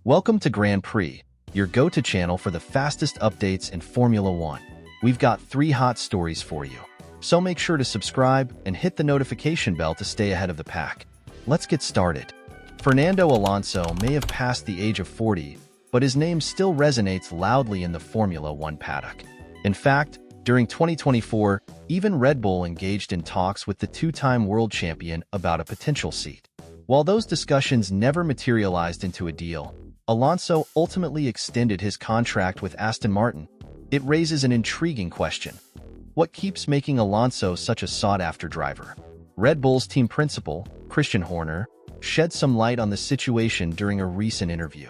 Welcome to Grand Prix, your go-to channel for the fastest updates in Formula One. We've got 3 hot stories for you, so make sure to subscribe and hit the notification bell to stay ahead of the pack. Let's get started. Fernando Alonso may have passed the age of 40, but his name still resonates loudly in the Formula One paddock. In fact, during 2024, even Red Bull engaged in talks with the 2-time world champion about a potential seat. While those discussions never materialized into a deal, Alonso ultimately extended his contract with Aston Martin. It raises an intriguing question. What keeps making Alonso such a sought-after driver? Red Bull's team principal, Christian Horner, shed some light on the situation during a recent interview.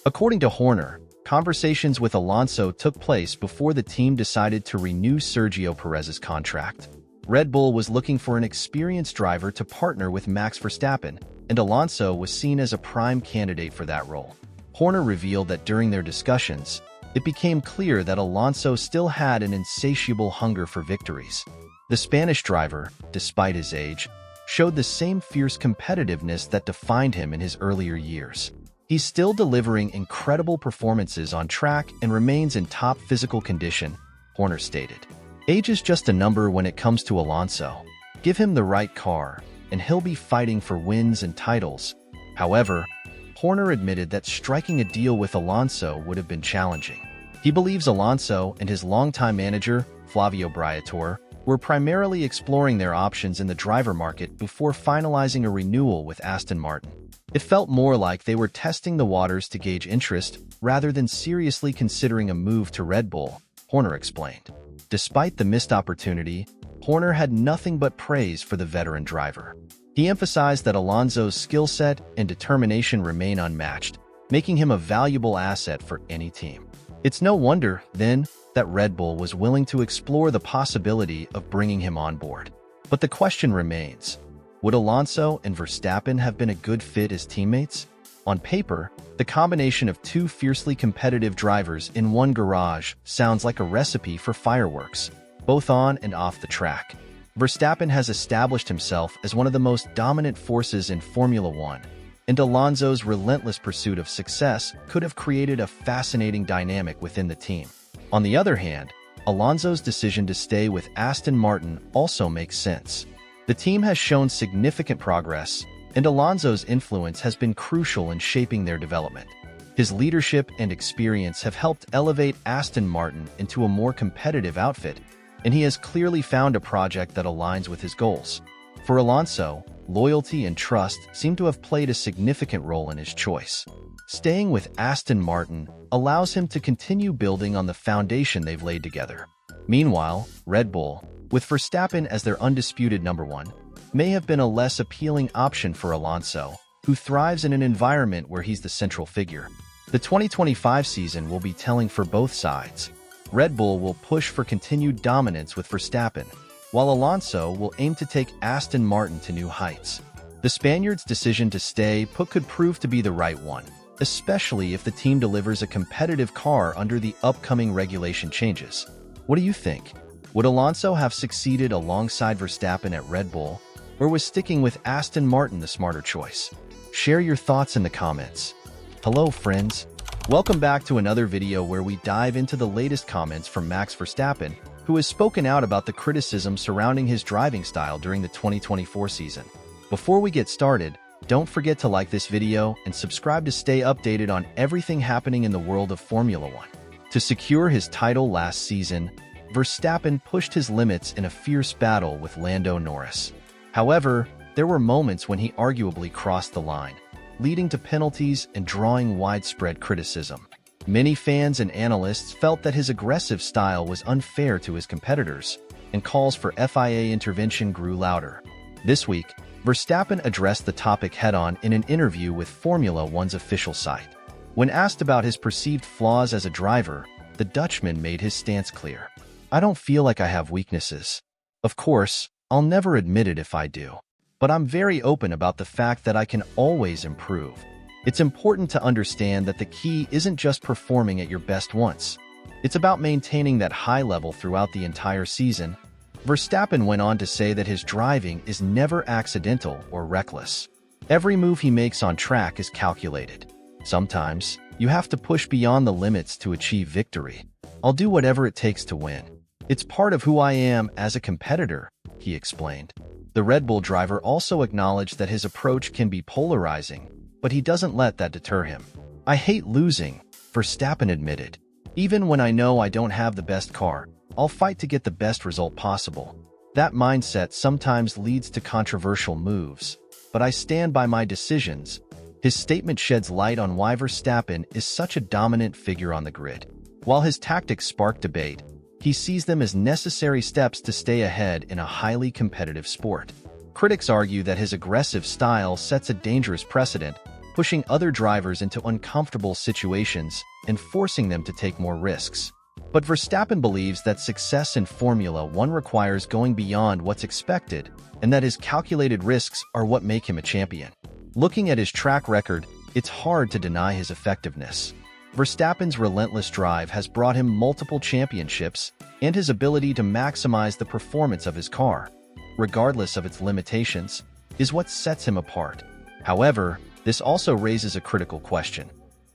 According to Horner, conversations with Alonso took place before the team decided to renew Sergio Perez's contract. Red Bull was looking for an experienced driver to partner with Max Verstappen, and Alonso was seen as a prime candidate for that role. Horner revealed that during their discussions, it became clear that Alonso still had an insatiable hunger for victories. The Spanish driver, despite his age, showed the same fierce competitiveness that defined him in his earlier years. He's still delivering incredible performances on track and remains in top physical condition, Horner stated. Age is just a number when it comes to Alonso. Give him the right car, and he'll be fighting for wins and titles. However, Horner admitted that striking a deal with Alonso would have been challenging. He believes Alonso and his longtime manager, Flavio Briatore, were primarily exploring their options in the driver market before finalizing a renewal with Aston Martin. It felt more like they were testing the waters to gauge interest rather than seriously considering a move to Red Bull, Horner explained. Despite the missed opportunity, Horner had nothing but praise for the veteran driver. He emphasized that Alonso's skill set and determination remain unmatched, making him a valuable asset for any team. It's no wonder, then, that Red Bull was willing to explore the possibility of bringing him on board. But the question remains, would Alonso and Verstappen have been a good fit as teammates? On paper, the combination of 2 fiercely competitive drivers in one garage sounds like a recipe for fireworks, both on and off the track. Verstappen has established himself as one of the most dominant forces in Formula One, and Alonso's relentless pursuit of success could have created a fascinating dynamic within the team. On the other hand, Alonso's decision to stay with Aston Martin also makes sense. The team has shown significant progress, and Alonso's influence has been crucial in shaping their development. His leadership and experience have helped elevate Aston Martin into a more competitive outfit, and he has clearly found a project that aligns with his goals. For Alonso, loyalty and trust seem to have played a significant role in his choice. Staying with Aston Martin allows him to continue building on the foundation they've laid together. Meanwhile, Red Bull, with Verstappen as their undisputed number 1, may have been a less appealing option for Alonso, who thrives in an environment where he's the central figure. The 2025 season will be telling for both sides. Red Bull will push for continued dominance with Verstappen, while Alonso will aim to take Aston Martin to new heights. The Spaniard's decision to stay put could prove to be the right one, especially if the team delivers a competitive car under the upcoming regulation changes. What do you think? Would Alonso have succeeded alongside Verstappen at Red Bull, or was sticking with Aston Martin the smarter choice? Share your thoughts in the comments. Hello, friends. Welcome back to another video where we dive into the latest comments from Max Verstappen, who has spoken out about the criticism surrounding his driving style during the 2024 season. Before we get started, don't forget to like this video and subscribe to stay updated on everything happening in the world of Formula One. To secure his title last season, Verstappen pushed his limits in a fierce battle with Lando Norris. However, there were moments when he arguably crossed the line, leading to penalties and drawing widespread criticism. Many fans and analysts felt that his aggressive style was unfair to his competitors, and calls for FIA intervention grew louder. This week, Verstappen addressed the topic head-on in an interview with Formula One's official site. When asked about his perceived flaws as a driver, the Dutchman made his stance clear. "I don't feel like I have weaknesses. Of course, I'll never admit it if I do. But I'm very open about the fact that I can always improve. It's important to understand that the key isn't just performing at your best once. It's about maintaining that high level throughout the entire season." Verstappen went on to say that his driving is never accidental or reckless. Every move he makes on track is calculated. Sometimes, you have to push beyond the limits to achieve victory. I'll do whatever it takes to win. It's part of who I am as a competitor, he explained. The Red Bull driver also acknowledged that his approach can be polarizing, but he doesn't let that deter him. I hate losing, Verstappen admitted. Even when I know I don't have the best car, I'll fight to get the best result possible. That mindset sometimes leads to controversial moves, but I stand by my decisions. His statement sheds light on why Verstappen is such a dominant figure on the grid. While his tactics spark debate, he sees them as necessary steps to stay ahead in a highly competitive sport. Critics argue that his aggressive style sets a dangerous precedent, pushing other drivers into uncomfortable situations and forcing them to take more risks. But Verstappen believes that success in Formula One requires going beyond what's expected, and that his calculated risks are what make him a champion. Looking at his track record, it's hard to deny his effectiveness. Verstappen's relentless drive has brought him multiple championships, and his ability to maximize the performance of his car, regardless of its limitations, is what sets him apart. However, this also raises a critical question.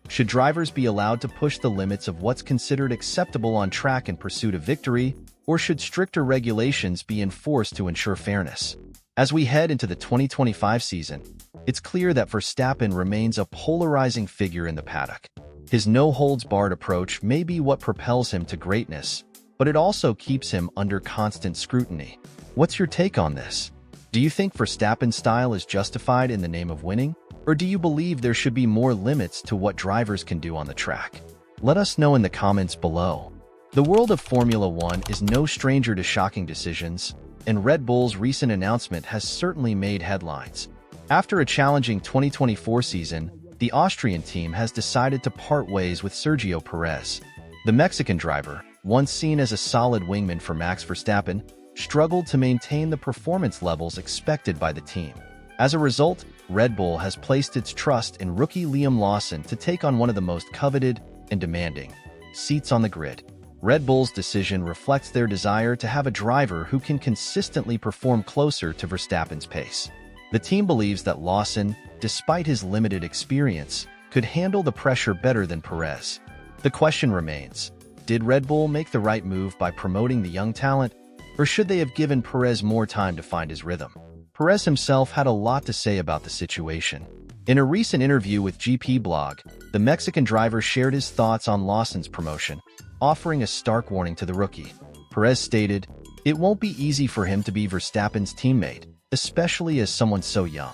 Should drivers be allowed to push the limits of what's considered acceptable on track in pursuit of victory, or should stricter regulations be enforced to ensure fairness? As we head into the 2025 season, it's clear that Verstappen remains a polarizing figure in the paddock. His no-holds-barred approach may be what propels him to greatness, but it also keeps him under constant scrutiny. What's your take on this? Do you think Verstappen's style is justified in the name of winning? Or do you believe there should be more limits to what drivers can do on the track? Let us know in the comments below. The world of Formula One is no stranger to shocking decisions, and Red Bull's recent announcement has certainly made headlines. After a challenging 2024 season, the Austrian team has decided to part ways with Sergio Perez. The Mexican driver, once seen as a solid wingman for Max Verstappen, struggled to maintain the performance levels expected by the team. As a result, Red Bull has placed its trust in rookie Lawson to take on one of the most coveted and demanding seats on the grid. Red Bull's decision reflects their desire to have a driver who can consistently perform closer to Verstappen's pace. The team believes that Lawson, despite his limited experience, could handle the pressure better than Perez. The question remains, did Red Bull make the right move by promoting the young talent, or should they have given Perez more time to find his rhythm? Perez himself had a lot to say about the situation. In a recent interview with GP Blog, the Mexican driver shared his thoughts on Lawson's promotion, offering a stark warning to the rookie. Perez stated, "It won't be easy for him to be Verstappen's teammate, especially as someone so young.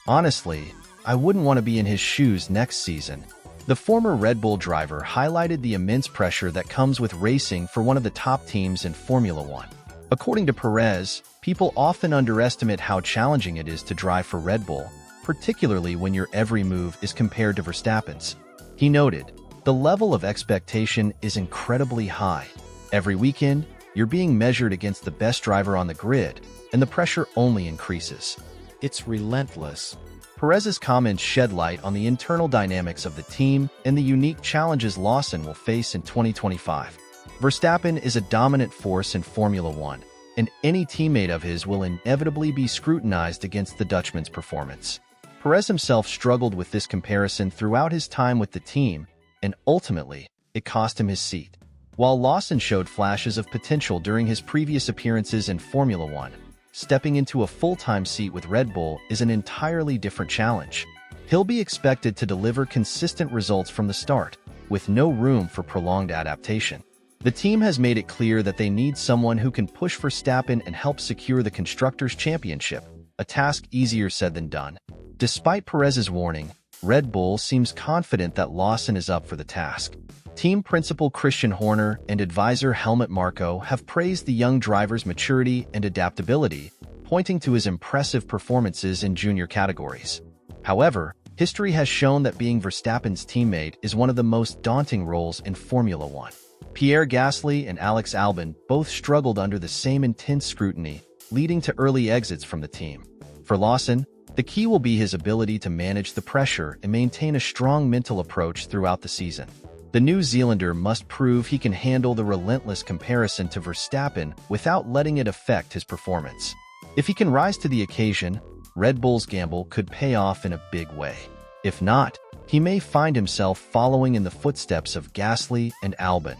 Honestly, I wouldn't want to be in his shoes next season." The former Red Bull driver highlighted the immense pressure that comes with racing for one of the top teams in Formula One. According to Perez, people often underestimate how challenging it is to drive for Red Bull, particularly when your every move is compared to Verstappen's. He noted, "The level of expectation is incredibly high. Every weekend, you're being measured against the best driver on the grid, and the pressure only increases. It's relentless." Perez's comments shed light on the internal dynamics of the team and the unique challenges Lawson will face in 2025. Verstappen is a dominant force in Formula One, and any teammate of his will inevitably be scrutinized against the Dutchman's performance. Perez himself struggled with this comparison throughout his time with the team, and ultimately, it cost him his seat. While Lawson showed flashes of potential during his previous appearances in Formula One, stepping into a full-time seat with Red Bull is an entirely different challenge. He'll be expected to deliver consistent results from the start, with no room for prolonged adaptation. The team has made it clear that they need someone who can push Verstappen and help secure the Constructors' Championship, a task easier said than done. Despite Perez's warning, Red Bull seems confident that Lawson is up for the task. Team principal Christian Horner and advisor Helmut Marko have praised the young driver's maturity and adaptability, pointing to his impressive performances in junior categories. However, history has shown that being Verstappen's teammate is one of the most daunting roles in Formula One. Pierre Gasly and Alex Albon both struggled under the same intense scrutiny, leading to early exits from the team. For Lawson, the key will be his ability to manage the pressure and maintain a strong mental approach throughout the season. The New Zealander must prove he can handle the relentless comparison to Verstappen without letting it affect his performance. If he can rise to the occasion, Red Bull's gamble could pay off in a big way. If not, He may find himself following in the footsteps of Gasly and Albon.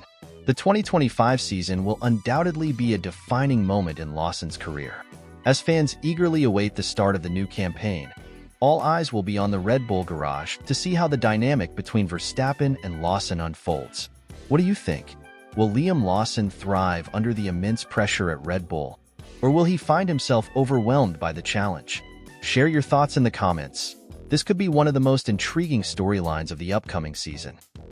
The 2025 season will undoubtedly be a defining moment in Lawson's career. As fans eagerly await the start of the new campaign, all eyes will be on the Red Bull garage to see how the dynamic between Verstappen and Lawson unfolds. What do you think? Will Liam Lawson thrive under the immense pressure at Red Bull? Or will he find himself overwhelmed by the challenge? Share your thoughts in the comments. This could be one of the most intriguing storylines of the upcoming season.